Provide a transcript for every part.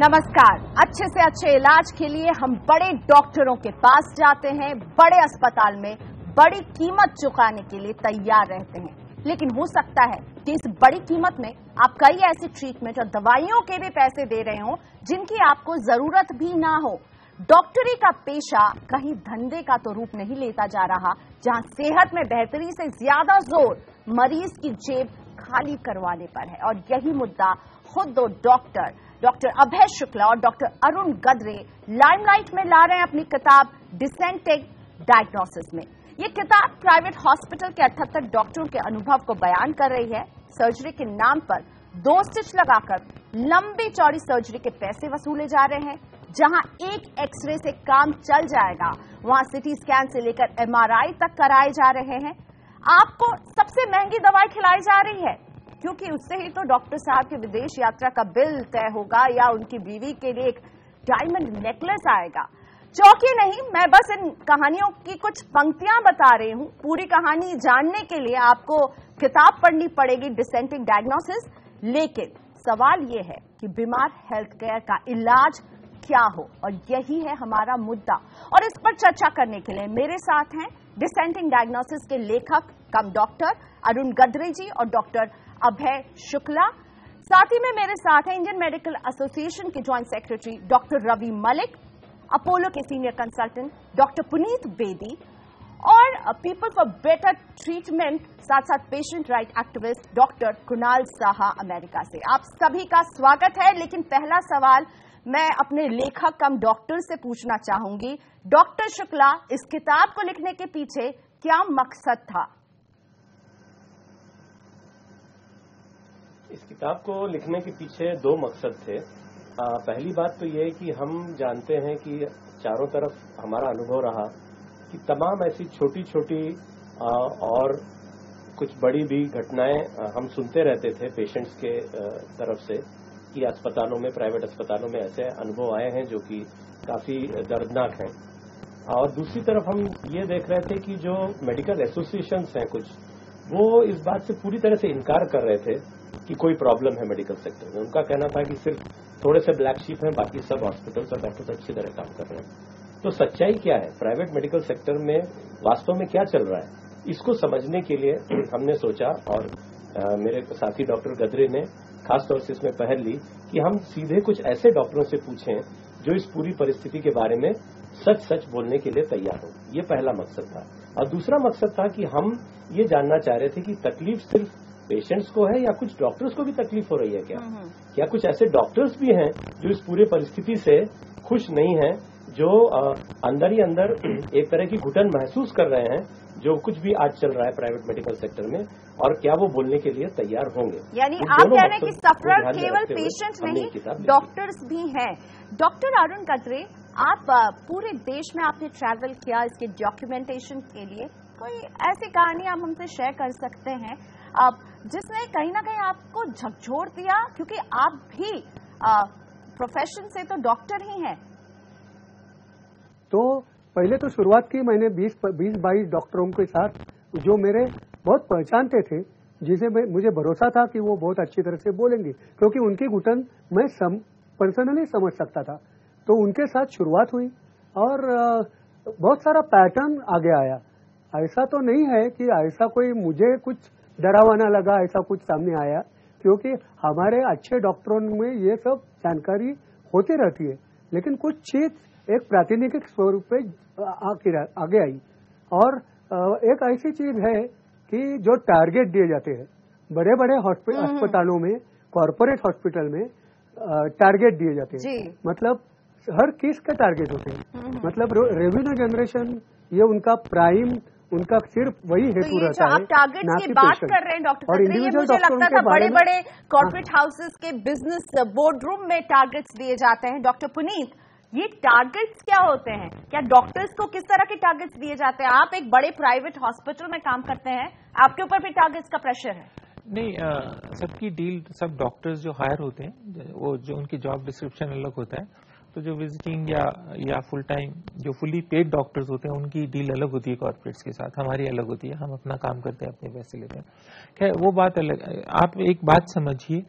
नमस्कार। अच्छे से अच्छे इलाज के लिए हम बड़े डॉक्टरों के पास जाते हैं, बड़े अस्पताल में बड़ी कीमत चुकाने के लिए तैयार रहते हैं, लेकिन हो सकता है कि इस बड़ी कीमत में आप कई ऐसी ट्रीटमेंट और दवाइयों के भी पैसे दे रहे हो जिनकी आपको जरूरत भी ना हो। डॉक्टरी का पेशा कहीं धंधे का तो रूप नहीं लेता जा रहा, जहां सेहत में बेहतरी से ज्यादा जोर मरीज की जेब खाली करवाने पर है। और यही मुद्दा खुद दो डॉक्टर अभय शुक्ला और डॉक्टर अरुण गद्रे लाइमलाइट में ला रहे हैं अपनी किताब डिसेंटिंग डायग्नोसिस में। ये किताब प्राइवेट हॉस्पिटल के 78 डॉक्टरों के अनुभव को बयान कर रही है। सर्जरी के नाम पर 2 स्टिच लगाकर लंबी चौड़ी सर्जरी के पैसे वसूले जा रहे हैं। जहां एक एक्सरे से काम चल जाएगा, वहां सिटी स्कैन से लेकर MRI तक कराए जा रहे हैं। आपको सबसे महंगी दवाई खिलाई जा रही है, क्योंकि उससे ही तो डॉक्टर साहब की विदेश यात्रा का बिल तय होगा या उनकी बीवी के लिए एक डायमंड नेकलेस आएगा। चौंकिए नहीं, मैं बस इन कहानियों की कुछ पंक्तियां बता रही हूं। पूरी कहानी जानने के लिए आपको किताब पढ़नी पड़ेगी डिसेंटिंग डायग्नोसिस। लेकिन सवाल यह है कि बीमार हेल्थ केयर का इलाज क्या हो, और यही है हमारा मुद्दा। और इस पर चर्चा करने के लिए मेरे साथ हैं डिसेंटिंग डायग्नोसिस के लेखक कम डॉक्टर अरुण गद्रे जी और डॉक्टर अभय शुक्ला। साथ ही में मेरे साथ हैं इंडियन मेडिकल एसोसिएशन के joint secretary doctor Ravi Malik, Apollo के senior consultant doctor Puneet Bedi और पीपल फॉर बेटर ट्रीटमेंट साथ साथ patient right activist doctor Kunal Saha America से। आप सभी का स्वागत है। लेकिन पहला सवाल मैं अपने लेखक कम डॉक्टर से पूछना चाहूंगी। डॉक्टर शुक्ला, इस किताब को लिखने के पीछे क्या मकसद था? इस किताब को लिखने के पीछे 2 मकसद थे। पहली बात तो यह है कि हम जानते हैं कि चारों तरफ हमारा अनुभव रहा कि तमाम ऐसी छोटी छोटी और कुछ बड़ी भी घटनाएं हम सुनते रहते थे पेशेंट्स के तरफ से कि अस्पतालों में, प्राइवेट अस्पतालों में ऐसे अनुभव आए हैं जो कि काफी दर्दनाक हैं। और दूसरी तरफ हम ये देख रहे थे कि जो मेडिकल एसोसिएशंस हैं कुछ, वो इस बात से पूरी तरह से इनकार कर रहे थे कि कोई प्रॉब्लम है मेडिकल सेक्टर में। उनका कहना था कि सिर्फ थोड़े से ब्लैक शीप हैं, बाकी सब हॉस्पिटल्स और डॉक्टर्स अच्छी तरह काम कर रहे हैं। तो सच्चाई क्या है, प्राइवेट मेडिकल सेक्टर में वास्तव में क्या चल रहा है, इसको समझने के लिए हमने सोचा और मेरे साथी डॉक्टर गद्रे ने खासतौर से इसमें पहल ली कि हम सीधे कुछ ऐसे डॉक्टरों से पूछें जो इस पूरी परिस्थिति के बारे में सच सच बोलने के लिए तैयार हो। ये पहला मकसद था। और दूसरा मकसद था कि हम ये जानना चाह रहे थे कि तकलीफ सिर्फ पेशेंट्स को है या कुछ डॉक्टर्स को भी तकलीफ हो रही है क्या कुछ ऐसे डॉक्टर्स भी हैं जो इस पूरे परिस्थिति से खुश नहीं हैं, जो अंदर ही अंदर एक तरह की घुटन महसूस कर रहे हैं जो कुछ भी आज चल रहा है प्राइवेट मेडिकल सेक्टर में, और क्या वो बोलने के लिए तैयार होंगे। यानी आप कह रहे हैं कि सफर केवल पेशेंट नहीं, डॉक्टर्स भी हैं। डॉक्टर अरुण गद्रे, आप पूरे देश में आपने ट्रैवल किया इसके डॉक्यूमेंटेशन के लिए, कोई ऐसी कहानी आप हमसे शेयर कर सकते हैं जिसने कहीं ना कहीं आपको झकझोर दिया, क्योंकि आप भी प्रोफेशन से तो डॉक्टर ही हैं? तो पहले तो शुरुआत की मैंने 20-22 डॉक्टरों के साथ जो मेरे बहुत पहचानते थे, जिसे मुझे भरोसा था कि वो बहुत अच्छी तरह से बोलेंगे, क्योंकि उनकी घुटन मैं पर्सनली समझ सकता था। तो उनके साथ शुरुआत हुई और बहुत सारा पैटर्न आगे आया। ऐसा तो नहीं है कि ऐसा कोई मुझे कुछ डरावाना लगा, ऐसा कुछ सामने आया, क्योंकि हमारे अच्छे डॉक्टरों में ये सब जानकारी होती रहती है। लेकिन कुछ चीज एक प्रातिनिधिक स्वरूप पे आगे आई। और एक ऐसी चीज है कि जो टारगेट दिए जाते हैं बड़े बड़े अस्पतालों में, कॉर्पोरेट हॉस्पिटल में टारगेट दिए जाते हैं। मतलब हर किस का टारगेट होते हैं, मतलब रेवेन्यू जनरेशन, ये उनका प्राइम, उनका सिर्फ वही हेतु रहता है। आप टारगेट्स की बात कर रहे हैं डॉक्टर गद्रे, ये मुझे लगता था बड़े बड़े कॉर्पोरेट हाउसेस के बिजनेस बोर्डरूम में टारगेट्स दिए जाते हैं। डॉक्टर पुनीत, ये टारगेट्स क्या होते हैं? क्या डॉक्टर्स को किस तरह के टारगेट्स दिए जाते हैं? आप एक बड़े प्राइवेट हॉस्पिटल में काम करते हैं, आपके ऊपर भी टारगेट्स का प्रेशर है? नहीं, सबकी डील, सब डॉक्टर्स जो हायर होते हैं, वो जो उनकी जॉब डिस्क्रिप्शन अलग होता है, तो जो विजिटिंग या फुल टाइम जो फुली पेड डॉक्टर्स होते हैं उनकी डील अलग होती है कॉर्पोरेट्स के साथ, हमारी अलग होती है। हम अपना काम करते हैं, अपने पैसे लेते हैं। खैर वो बात अलग। आप एक बात समझिए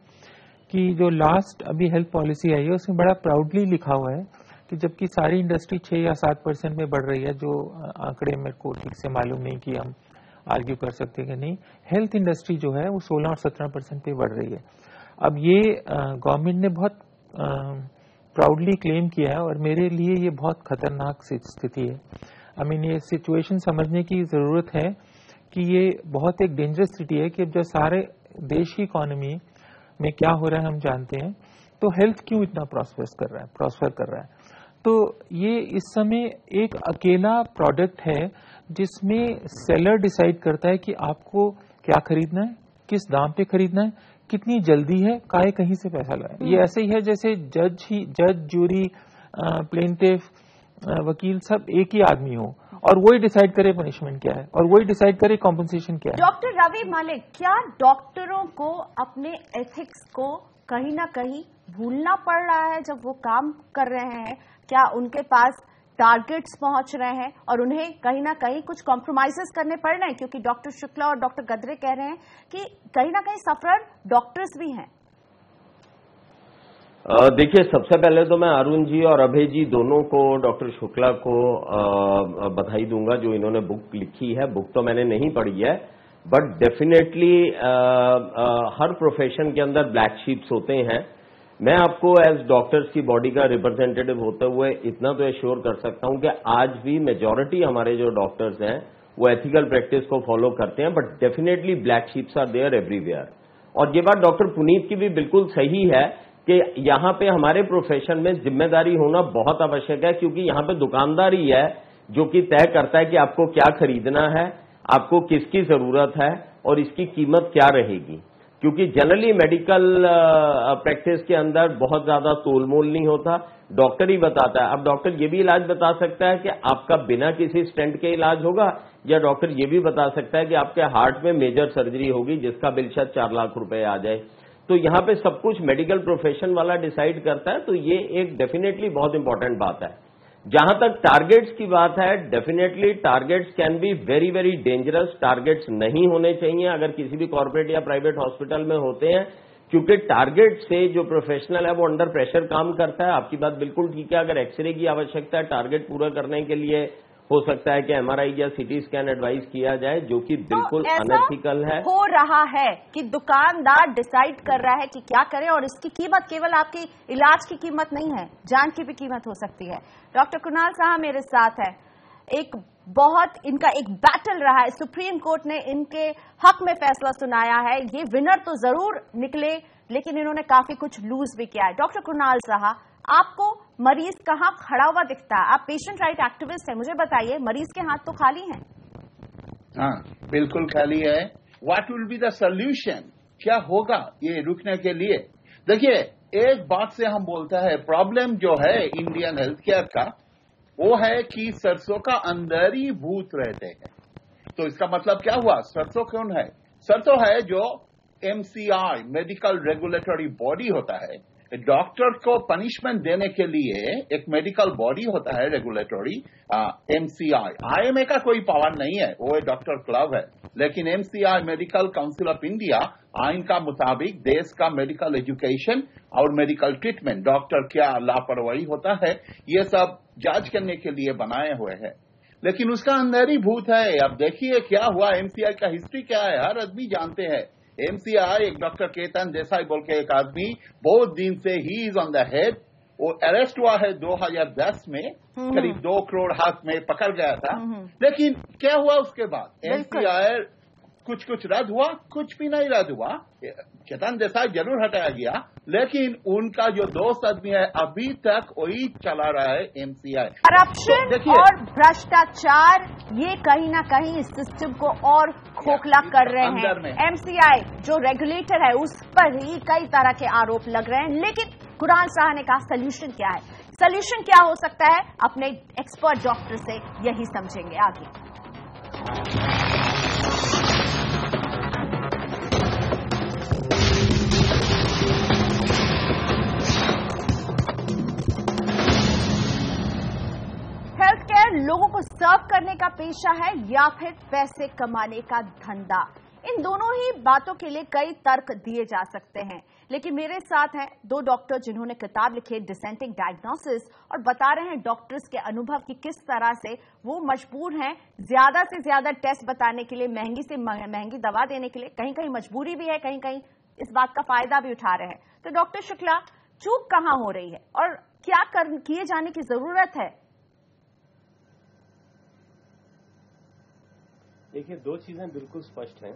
कि जो लास्ट अभी हेल्थ पॉलिसी आई है उसमें बड़ा प्राउडली लिखा हुआ है कि जबकि सारी इंडस्ट्री 6 या 7% में बढ़ रही है, जो आंकड़े मेरे को ठीक से मालूम नहीं कि हम आर्ग्यू कर सकते कि नहीं, हेल्थ इंडस्ट्री जो है वो 16 और 17% पे बढ़ रही है। अब ये गवर्नमेंट ने बहुत प्राउडली क्लेम किया है और मेरे लिए ये बहुत खतरनाक स्थिति है। आई मीन ये सिचुएशन समझने की जरूरत है कि ये बहुत एक डेंजरस स्थिति है कि जब सारे देश की इकोनॉमी में क्या हो रहा है हम जानते हैं, तो हेल्थ क्यों इतना प्रॉस्पर कर रहा है। तो ये इस समय एक अकेला प्रोडक्ट है जिसमें सेलर डिसाइड करता है कि आपको क्या खरीदना है, किस दाम पे खरीदना है, कितनी जल्दी है, काहे कहीं से पैसा लाए। ये ऐसे ही है जैसे जज जूरी प्लेंटिफ वकील सब एक ही आदमी हो और वही डिसाइड करे पनिशमेंट क्या है और वही डिसाइड करे कॉम्पनसेशन क्या है। डॉक्टर रवि मलिक, क्या डॉक्टरों को अपने एथिक्स को कहीं ना कहीं भूलना पड़ रहा है जब वो काम कर रहे हैं? क्या उनके पास टारगेट्स पहुंच रहे हैं और उन्हें कहीं ना कहीं कुछ कॉम्प्रोमाइजेस करने पड़ रहे हैं? क्योंकि डॉक्टर शुक्ला और डॉक्टर गद्रे कह रहे हैं कि कहीं ना कहीं सफरर डॉक्टर्स भी हैं। देखिए, सबसे पहले तो मैं अरुण जी और अभय जी दोनों को, डॉक्टर शुक्ला को बधाई दूंगा जो इन्होंने बुक लिखी है। बुक तो मैंने नहीं पढ़ी है, बट डेफिनेटली हर प्रोफेशन के अंदर ब्लैक शीप्स होते हैं। मैं आपको एज डॉक्टर्स की बॉडी का रिप्रेजेंटेटिव होते हुए इतना तो एश्योर कर सकता हूं कि आज भी मेजॉरिटी हमारे जो डॉक्टर्स हैं वो एथिकल प्रैक्टिस को फॉलो करते हैं, but definitely black sheeps are there everywhere. और ये बात डॉक्टर पुनीत की भी बिल्कुल सही है कि यहाँ पे हमारे प्रोफेशन में जिम्मेदारी होना बहुत आवश्यक है, क्योंकि यहाँ पे दुकानदारी है जो कि तय करता है कि आपको क्या खरीदना है, आपको किसकी जरूरत है और इसकी कीमत क्या रहेगी। क्योंकि जनरली मेडिकल प्रैक्टिस के अंदर बहुत ज्यादा तोलमोल नहीं होता, डॉक्टर ही बताता है। अब डॉक्टर ये भी इलाज बता सकता है कि आपका बिना किसी स्टेंट के इलाज होगा, या डॉक्टर ये भी बता सकता है कि आपके हार्ट में मेजर सर्जरी होगी जिसका बिल शायद 4 लाख रुपए आ जाए। तो यहाँ पे सब कुछ मेडिकल प्रोफेशन वाला डिसाइड करता है। तो ये एक डेफिनेटली बहुत इंपॉर्टेंट बात है। जहां तक टारगेट्स की बात है, definitely targets can be very very dangerous. Targets नहीं होने चाहिए अगर किसी भी कॉर्पोरेट या प्राइवेट हॉस्पिटल में होते हैं, क्योंकि टारगेट से जो प्रोफेशनल है वो अंडर प्रेशर काम करता है। आपकी बात बिल्कुल ठीक है। अगर एक्सरे की आवश्यकता है टारगेट पूरा करने के लिए, हो सकता है कि एमआरआई या सीटी स्कैन एडवाइस किया जाए, जो कि बिल्कुल अनएथिकल है। हो रहा है कि दुकानदार डिसाइड कर रहा है कि क्या करें, और इसकी कीमत केवल आपकी इलाज की कीमत नहीं है, जान की भी कीमत हो सकती है। डॉक्टर कुणाल साहब मेरे साथ है। इनका एक बैटल रहा है, सुप्रीम कोर्ट ने इनके हक में फैसला सुनाया है। ये विनर तो जरूर निकले, लेकिन इन्होंने काफी कुछ लूज भी किया है। डॉक्टर कुणाल साहब, आपको मरीज कहाँ खड़ा हुआ दिखता है? आप पेशेंट राइट एक्टिविस्ट हैं, मुझे बताइए, मरीज के हाथ तो खाली हैं। हाँ, बिल्कुल खाली है। What will be the solution? क्या होगा ये रुकने के लिए? देखिए, एक बात से हम बोलते हैं, प्रॉब्लम जो है इंडियन हेल्थ केयर का वो है कि सरसों का अंदर ही भूत रहते हैं। तो इसका मतलब क्या हुआ? सरसों कौन है? सरसों है जो एमसीआई मेडिकल रेगुलेटरी बॉडी होता है। डॉक्टर को पनिशमेंट देने के लिए एक मेडिकल बॉडी होता है रेगुलेटरी, एमसीआई। आईएमए का कोई पावर नहीं है, वो डॉक्टर क्लब है। लेकिन MCI medical council of India आइन का मुताबिक देश का मेडिकल एजुकेशन और मेडिकल ट्रीटमेंट, डॉक्टर क्या लापरवाही होता है, ये सब जांच करने के लिए बनाए हुए हैं। लेकिन उसका अंदर ही भूत है। अब देखिए क्या हुआ, एमसीआई का हिस्ट्री क्या है, हर आदमी जानते हैं। एमसीआई, एक डॉक्टर केतन देसाई बोल के एक आदमी, बहुत दिन से he is on the head. वो अरेस्ट हुआ है 2010 में, करीब 2 करोड़ हाथ में पकड़ गया था। लेकिन क्या हुआ उसके बाद? एमसीआई कुछ रद्द हुआ, कुछ भी नहीं रद्द हुआ। केतन देसाई जरूर हटाया गया, लेकिन उनका जो दोस्त आदमी है अभी तक वही चला रहा है एमसीआई। करप्शन तो और भ्रष्टाचार ये कहीं ना कहीं इस सिस्टम को और खोखला कर रहे हैं। एमसीआई जो रेगुलेटर है उस पर ही कई तरह के आरोप लग रहे हैं। लेकिन कुणाल साहब ने कहा सोल्यूशन क्या है? सोल्यूशन क्या हो सकता है? अपने एक्सपर्ट डॉक्टर से यही समझेंगे आगे। लोगों को सर्व करने का पेशा है या फिर पैसे कमाने का धंधा? इन दोनों ही बातों के लिए कई तर्क दिए जा सकते हैं, लेकिन मेरे साथ हैं दो डॉक्टर जिन्होंने किताब लिखी डिसेंटिंग डायग्नोसिस और बता रहे हैं डॉक्टर्स के अनुभव की किस तरह से वो मजबूर हैं ज्यादा से ज्यादा टेस्ट बताने के लिए, महंगी से महंगी दवा देने के लिए। कहीं कहीं मजबूरी भी है, कहीं कहीं इस बात का फायदा भी उठा रहे हैं। तो डॉक्टर शुक्ला, चूक कहां हो रही है और क्या किए जाने की जरूरत है? देखिए, दो चीजें बिल्कुल स्पष्ट हैं।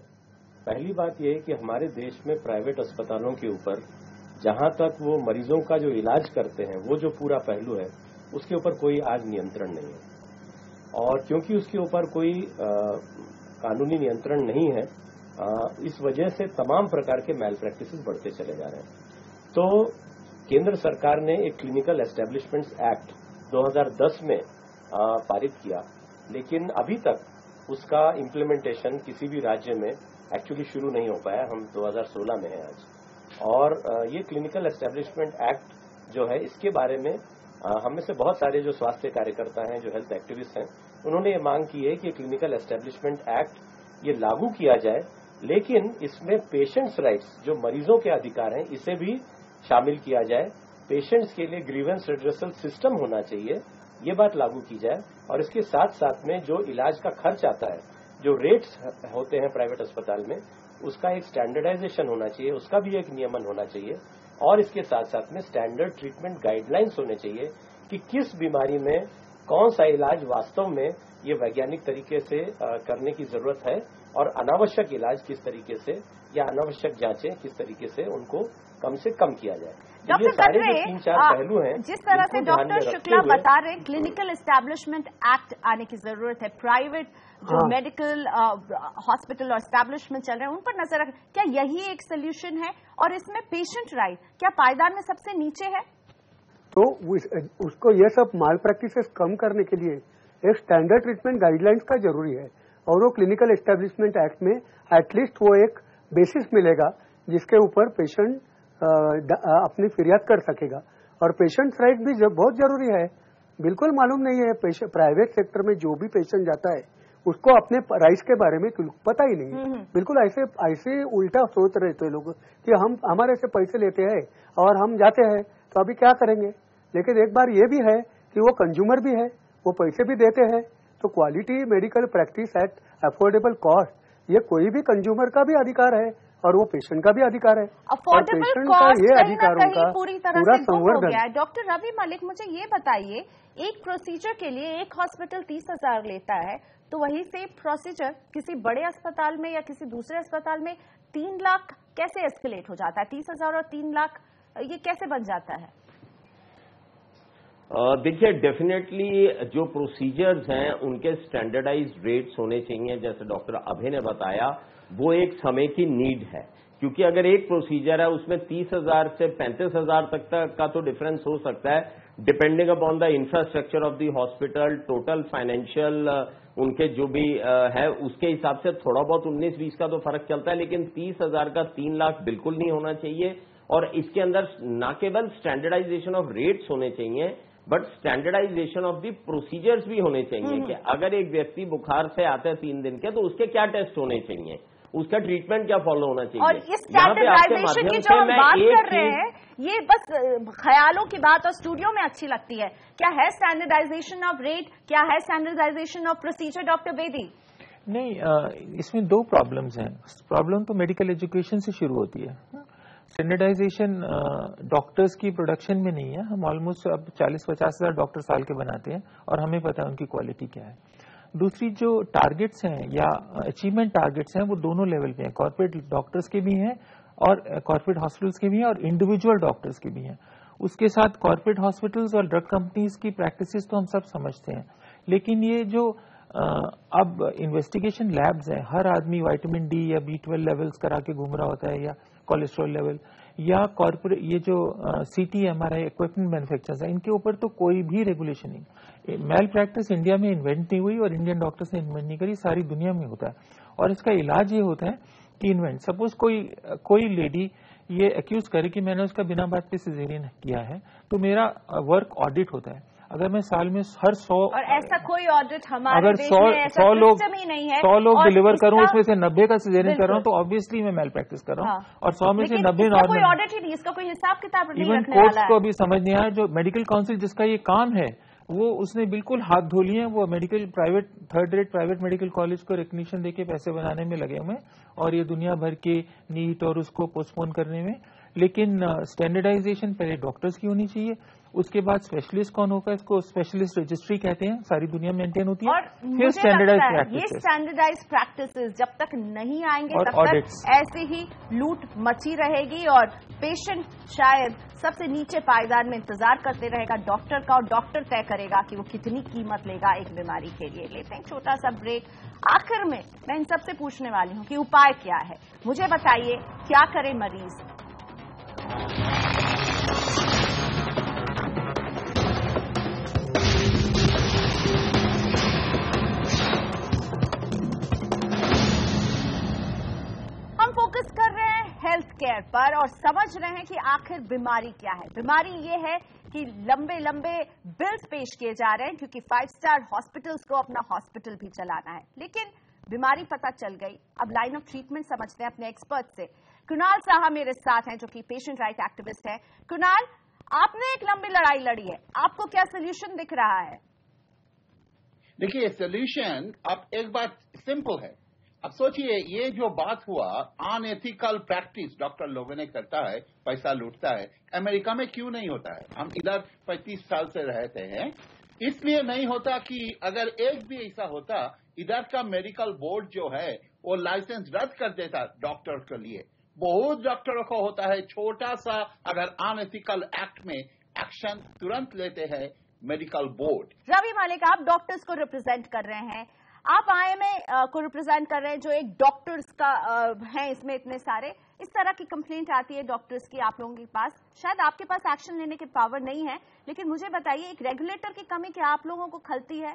पहली बात यह है कि हमारे देश में प्राइवेट अस्पतालों के ऊपर जहां तक वो मरीजों का जो इलाज करते हैं वो जो पूरा पहलू है उसके ऊपर कोई आज नियंत्रण नहीं है। और क्योंकि उसके ऊपर कोई कानूनी नियंत्रण नहीं है, इस वजह से तमाम प्रकार के मैल प्रैक्टिसेस बढ़ते चले जा रहे हैं। तो केंद्र सरकार ने एक क्लिनिकल एस्टेब्लिशमेंट्स एक्ट 2010 में पारित किया, लेकिन अभी तक उसका इम्प्लीमेंटेशन किसी भी राज्य में एक्चुअली शुरू नहीं हो पाया। हम 2016 में हैं आज। और ये क्लिनिकल एस्टेब्लिशमेंट एक्ट जो है, इसके बारे में हम में से बहुत सारे जो स्वास्थ्य कार्यकर्ता हैं, जो हेल्थ एक्टिविस्ट हैं, उन्होंने ये मांग की है कि क्लिनिकल एस्टेब्लिशमेंट एक्ट ये लागू किया जाए, लेकिन इसमें पेशेंट्स राइट्स, जो मरीजों के अधिकार हैं, इसे भी शामिल किया जाए। पेशेंट्स के लिए ग्रीवेंस रिड्रेसल सिस्टम होना चाहिए, ये बात लागू की जाए। और इसके साथ साथ में जो इलाज का खर्च आता है, जो रेट्स होते हैं प्राइवेट अस्पताल में, उसका एक स्टैंडर्डाइजेशन होना चाहिए, उसका भी एक नियमन होना चाहिए। और इसके साथ साथ में स्टैंडर्ड ट्रीटमेंट गाइडलाइंस होने चाहिए कि किस बीमारी में कौन सा इलाज वास्तव में ये वैज्ञानिक तरीके से करने की जरूरत है और अनावश्यक इलाज किस तरीके से या अनावश्यक जांचें किस तरीके से उनको कम से कम किया जाए। डॉक्टर कटरे, 3-4 पहलू हैं, जिस तरह से डॉक्टर शुक्ला बता रहे हैं क्लिनिकल एस्टैब्लिशमेंट एक्ट आने की जरूरत है, प्राइवेट जो मेडिकल हॉस्पिटल और एस्टैब्लिशमेंट चल रहे हैं उन पर नजर रख, क्या यही एक सोल्यूशन है? और इसमें पेशेंट राइट क्या पायदान में सबसे नीचे है? तो उसको ये सब माल प्रैक्टिसेस कम करने के लिए एक स्टैंडर्ड ट्रीटमेंट गाइडलाइंस का जरूरी है, और वो क्लिनिकल एस्टैब्लिशमेंट एक्ट में एटलीस्ट वो एक बेसिस मिलेगा जिसके ऊपर पेशेंट अपनी फिरियाद कर सकेगा। और पेशेंट्स राइट भी बहुत जरूरी है। बिल्कुल मालूम नहीं है प्राइवेट सेक्टर में जो भी पेशेंट जाता है उसको अपने राइट्स के बारे में पता ही नहीं। बिल्कुल ऐसे उल्टा सोच रहे थे लोग कि हम हमारे से पैसे लेते हैं और हम जाते हैं तो अभी क्या करेंगे। लेकिन एक बार ये भी है कि वो कंज्यूमर भी है, वो पैसे भी देते हैं। तो quality medical practice at affordable cost, ये कोई भी कंज्यूमर का भी अधिकार है और वो पेशेंट का भी अधिकार है। अफोर्डेबल कॉस्ट ये कहीं अधिकार ना कहीं उनका पूरी तरह से गुम हो गया है। डॉक्टर रवि मलिक, मुझे ये बताइए, एक प्रोसीजर के लिए एक हॉस्पिटल 30,000 लेता है, तो वही से प्रोसीजर किसी बड़े अस्पताल में या किसी दूसरे अस्पताल में 3 लाख कैसे एस्केलेट हो जाता है? 30,000 और 3 लाख ये कैसे बन जाता है? देखिए, डेफिनेटली जो प्रोसीजर्स हैं उनके स्टैंडर्डाइज्ड रेट्स होने चाहिए। जैसे डॉक्टर अभय ने बताया, वो एक समय की नीड है, क्योंकि अगर एक प्रोसीजर है उसमें 30,000 से 35,000 तक का तो डिफरेंस हो सकता है, depending upon the infrastructure of the hospital, total financial उनके जो भी है उसके हिसाब से थोड़ा बहुत 19-20 का तो फर्क चलता है। लेकिन 30,000 का 3 लाख बिल्कुल नहीं होना चाहिए। और इसके अंदर न केवल स्टैंडर्डाइजेशन ऑफ रेट्स होने चाहिए, but standardization of the procedures भी होने चाहिए कि अगर एक व्यक्ति बुखार से आता है 3 दिन के, तो उसके क्या टेस्ट होने चाहिए, उसका ट्रीटमेंट क्या फॉलो होना चाहिए। और इस स्टैंडर्डाइजेशन की जो हम बात कर रहे हैं, ये बस ख्यालों की बात और स्टूडियो में अच्छी लगती है। क्या है स्टैंडर्डाइजेशन ऑफ रेट, क्या है standardization of procedure? Doctor Bedi, नहीं, इसमें 2 प्रॉब्लम्स हैं। प्रॉब्लम तो मेडिकल एजुकेशन से शुरू होती है। स्टैंडर्डाइजेशन डॉक्टर्स की प्रोडक्शन में नहीं है। हम ऑलमोस्ट अब 40-50 हजार डॉक्टर साल के बनाते हैं और हमें पता है उनकी क्वालिटी क्या है। दूसरी जो टारगेट्स हैं या अचीवमेंट टारगेट्स हैं वो दोनों लेवल पे हैं, कॉर्पोरेट डॉक्टर्स के भी हैं और कॉर्पोरेट हॉस्पिटल्स के भी हैं और इंडिविजुअल डॉक्टर्स के भी हैं। उसके साथ कॉर्पोरेट हॉस्पिटल्स और ड्रग कंपनीज की प्रैक्टिसेस तो हम सब समझते हैं, लेकिन ये जो अब इन्वेस्टिगेशन लैब्स हैं, हर आदमी विटामिन डी या B12 लेवल्स करा के घूम रहा होता है या कोलेस्ट्रॉल लेवल, या कॉर्पोरेट ये जो CT MRI इक्विपमेंट मैन्युफैक्चरर्स हैं, इनके ऊपर तो कोई भी रेगुलेशन नहीं। मैल प्रैक्टिस इंडिया में इन्वेंट नहीं हुई और इंडियन डॉक्टर्स ने इन्वेंट नहीं करी, सारी दुनिया में होता है। और इसका इलाज ये होता है कि इन्वेंट, सपोज कोई लेडी ये एक्यूज करे कि मैंने उसका बिना बात पे सिजेरियन किया है, तो मेरा वर्क ऑडिट होता है। अगर मैं साल में हर 100 और ऐसा कोई ऑडिट हमारे अगर देश में ऐसा 100 लोग सिस्टम ही नहीं है, 100 लोग और डिलीवर करूं, इसका- उसमें से 90 का सिजेरियन कर रहा हूं, बिल्कुल। तो ऑब्वियसली मैं मेल प्रैक्टिस कर रहा हूं। हाँ। और 100 में से लेकिन 90 इसका कोई नॉर्मल। ऑडिट ही नहीं, इसका कोई हिसाब किताब नहीं इवन रखने कोर्ट्स वाला को है। अभी समझ नहीं आया। जो मेडिकल काउंसिल जिसका ये काम है, वो उसने बिल्कुल हाथ धो लिए हैं। वो medical private third rate private medical college को रिकग्निशन देके पैसे बनाने में लगे हुए हैं, और ये दुनिया भर के नीट और उसको पोस्टपोन करने में। लेकिन स्टैंडर्डाइजेशन पहले डॉक्टर्स की होनी चाहिए, उसके बाद स्पेशलिस्ट कौन होगा, इसको स्पेशलिस्ट रजिस्ट्री कहते हैं, सारी दुनिया मेंटेन होती है। और फिर मुझे लगता स्टैंडर्डाइज है ये प्रैक्टिसेस स्टैंडर्डाइज प्रैक्टिसेस जब तक नहीं आएंगे और तब तक audits। ऐसे ही लूट मची रहेगी, और पेशेंट शायद सबसे नीचे पायदान में इंतजार करते रहेगा डॉक्टर का, और डॉक्टर तय करेगा कि वो कितनी कीमत लेगा एक बीमारी के लिए। लेते हैं एक छोटा सा ब्रेक। आखिर में मैं इन सबसे पूछने वाली हूं कि उपाय क्या है, मुझे बताइए क्या करे मरीज। फोकस कर रहे हैं हेल्थ केयर पर और समझ रहे हैं कि आखिर बीमारी क्या है। बीमारी ये है कि लंबे लंबे बिल्स पेश किए जा रहे हैं क्योंकि 5 स्टार हॉस्पिटल्स को अपना हॉस्पिटल भी चलाना है। लेकिन बीमारी पता चल गई, अब लाइन ऑफ ट्रीटमेंट समझते हैं अपने एक्सपर्ट से। कुणाल साहा मेरे साथ हैं जो कि पेशेंट राइट एक्टिविस्ट है। कुणाल, आपने एक लंबी लड़ाई लड़ी है, आपको क्या सोल्यूशन दिख रहा है? देखिए, सोल्यूशन अब एक बात सिंपल है। अब सोचिए, ये जो बात हुआ अनएथिकल प्रैक्टिस डॉक्टर लोगों ने करता है, पैसा लूटता है, अमेरिका में क्यों नहीं होता है? हम इधर 35 साल से रहते हैं, इसलिए नहीं होता कि अगर एक भी ऐसा होता, इधर का मेडिकल बोर्ड जो है वो लाइसेंस रद्द कर देता डॉक्टर के लिए। बहुत डॉक्टरों को होता है, छोटा सा अगर अनएथिकल एक्ट में एक्शन तुरंत लेते हैं मेडिकल बोर्ड। रवि मलिक, आप डॉक्टर्स को रिप्रेजेंट कर रहे हैं, आप आईएमए को रिप्रेजेंट कर रहे हैं जो एक डॉक्टर्स का है, इसमें इतने सारे इस तरह की कंप्लेंट आती है डॉक्टर्स की आप लोगों के पास। शायद आपके पास एक्शन लेने की पावर नहीं है, लेकिन मुझे बताइए एक रेगुलेटर की कमी क्या आप लोगों को खलती है?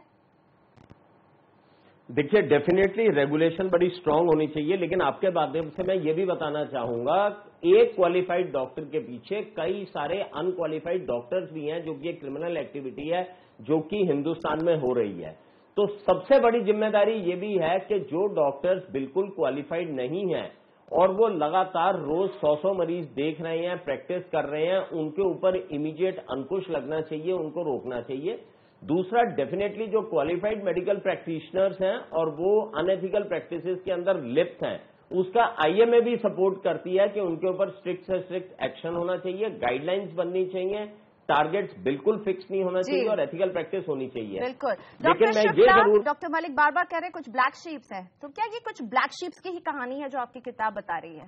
देखिए, डेफिनेटली रेगुलेशन बड़ी स्ट्रांग होनी चाहिए, लेकिन आपके माध्यम से मैं ये भी बताना चाहूंगा, एक क्वालिफाइड डॉक्टर के पीछे कई सारे अनक्वालिफाइड डॉक्टर्स भी हैं, जो कि एक क्रिमिनल एक्टिविटी है जो कि हिंदुस्तान में हो रही है। तो सबसे बड़ी जिम्मेदारी ये भी है कि जो डॉक्टर्स बिल्कुल क्वालिफाइड नहीं हैं और वो लगातार रोज 100 मरीज देख रहे हैं, प्रैक्टिस कर रहे हैं, उनके ऊपर इमीडिएट अंकुश लगना चाहिए, उनको रोकना चाहिए। दूसरा, डेफिनेटली जो क्वालिफाइड मेडिकल प्रैक्टिशनर्स हैं और वो अनएथिकल प्रैक्टिसेस के अंदर लिप्त हैं, उसका आईएमए भी सपोर्ट करती है कि उनके ऊपर स्ट्रिक्ट से स्ट्रिक्ट एक्शन होना चाहिए, गाइडलाइंस बननी चाहिए, टारगेट्स बिल्कुल फिक्स नहीं होना चाहिए और एथिकल प्रैक्टिस होनी चाहिए। बिल्कुल। लेकिन मैं ये जरूर, डॉक्टर मलिक बार बार कह रहे हैं कुछ ब्लैक शीप्स हैं, तो क्या ये कुछ ब्लैक शीप्स की ही कहानी है जो आपकी किताब बता रही है?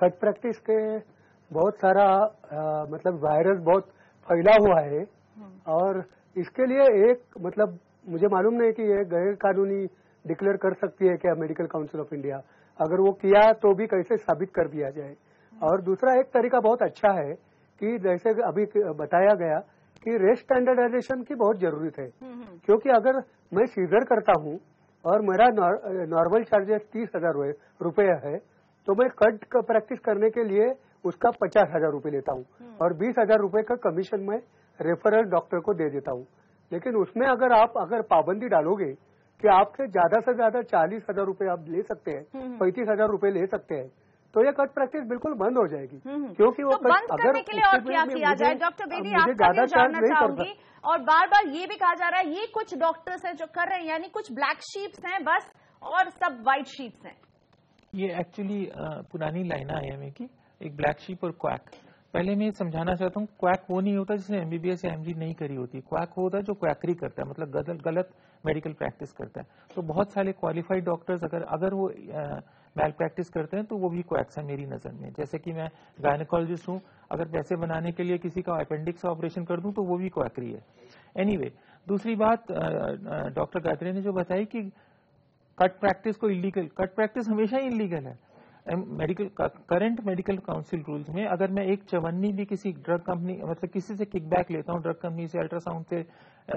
कट प्रैक्टिस के बहुत सारा मतलब वायरस बहुत फैला हुआ है, और इसके लिए एक मतलब मुझे मालूम नहीं कि ये गैर कानूनी डिक्लेयर कर सकती है क्या मेडिकल काउंसिल ऑफ इंडिया। अगर वो किया तो भी कैसे साबित कर दिया जाए। और दूसरा एक तरीका बहुत अच्छा है कि जैसे अभी बताया गया कि रेट स्टैंडर्डाइजेशन की बहुत जरूरत है, क्योंकि अगर मैं सीजर करता हूं और मेरा नॉर्मल चार्जेस 30,000 रुपये है, तो मैं कट प्रैक्टिस करने के लिए उसका 50,000 रुपये लेता हूं और 20,000 रुपये का कमीशन मैं रेफरल डॉक्टर को दे देता हूं। लेकिन उसमें अगर पाबंदी डालोगे कि आपसे ज्यादा से ज्यादा 40,000 रुपये आप ले सकते हैं, 35,000 रुपये ले सकते हैं, तो ये कट प्रैक्टिस बिल्कुल बंद हो जाएगी। क्योंकि वो तो बंद करने के लिए और क्या किया जाए? डॉक्टर बेदी, आपका भी जानना चाहूंगी। और बार बार ये भी कहा जा रहा है ये कुछ डॉक्टर्स हैं जो कर रहे हैं, यानी कुछ ब्लैक शीप्स हैं बस और सब व्हाइट शीप्स हैं। ये एक्चुअली पुरानी लाइन है आईएमए की, एक ब्लैक शीप और क्वैक। पहले मैं समझाना चाहता हूँ, क्वैक वो नहीं होता जिसने एमबीबीएस या एमडी नहीं करी होती। क्वैक वो होता है जो क्वैकरी करता है, मतलब गलत मेडिकल प्रैक्टिस करता है। तो बहुत सारे क्वालिफाइड डॉक्टर्स अगर वो मैल प्रैक्टिस करते हैं तो वो भी क्वैक्स है मेरी नजर में। जैसे कि मैं गायनेकोलॉजिस्ट हूँ, अगर पैसे बनाने के लिए किसी का अपेंडिक्स का ऑपरेशन कर दूं तो वो भी क्वैकरी है। एनीवे, दूसरी बात डॉक्टर गायत्री ने जो बताई कि कट प्रैक्टिस को इलीगल, कट प्रैक्टिस हमेशा ही इलीगल है। करंट मेडिकल काउंसिल रूल्स में अगर मैं एक चवन्नी भी किसी ड्रग कंपनी मतलब किसी से किकबैक लेता हूं, ड्रग कंपनी से, अल्ट्रासाउंड से,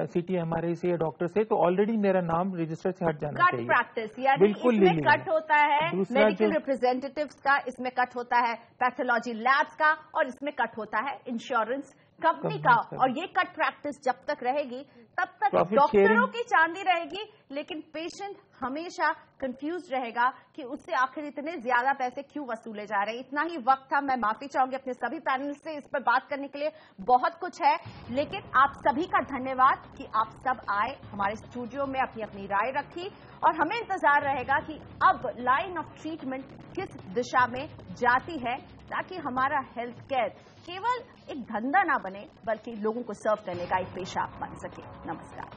सीटी एमआरआई से या डॉक्टर से, तो ऑलरेडी मेरा नाम रजिस्टर से हट जाना चाहिए। कट प्रैक्टिस यानी इसमें कट होता है मेडिकल रिप्रेजेंटेटिव्स का, इसमें कट होता है पैथोलॉजी लैब्स का, और इसमें कट होता है इंश्योरेंस कंपनी का। और ये कट प्रैक्टिस जब तक रहेगी तब तक डॉक्टरों की चांदी रहेगी, लेकिन पेशेंट हमेशा कंफ्यूज रहेगा कि उससे आखिर इतने ज्यादा पैसे क्यों वसूले जा रहे हैं। इतना ही वक्त था, मैं माफी चाहूंगी अपने सभी पैनल से, इस पर बात करने के लिए बहुत कुछ है, लेकिन आप सभी का धन्यवाद कि आप सब आए हमारे स्टूडियो में, अपनी अपनी राय रखी, और हमें इंतजार रहेगा कि अब लाइन ऑफ ट्रीटमेंट किस दिशा में जाती है, ताकि हमारा हेल्थ केयर केवल एक धंधा ना बने बल्कि लोगों को सर्व करने का एक पेशा बन सके। नमस्कार।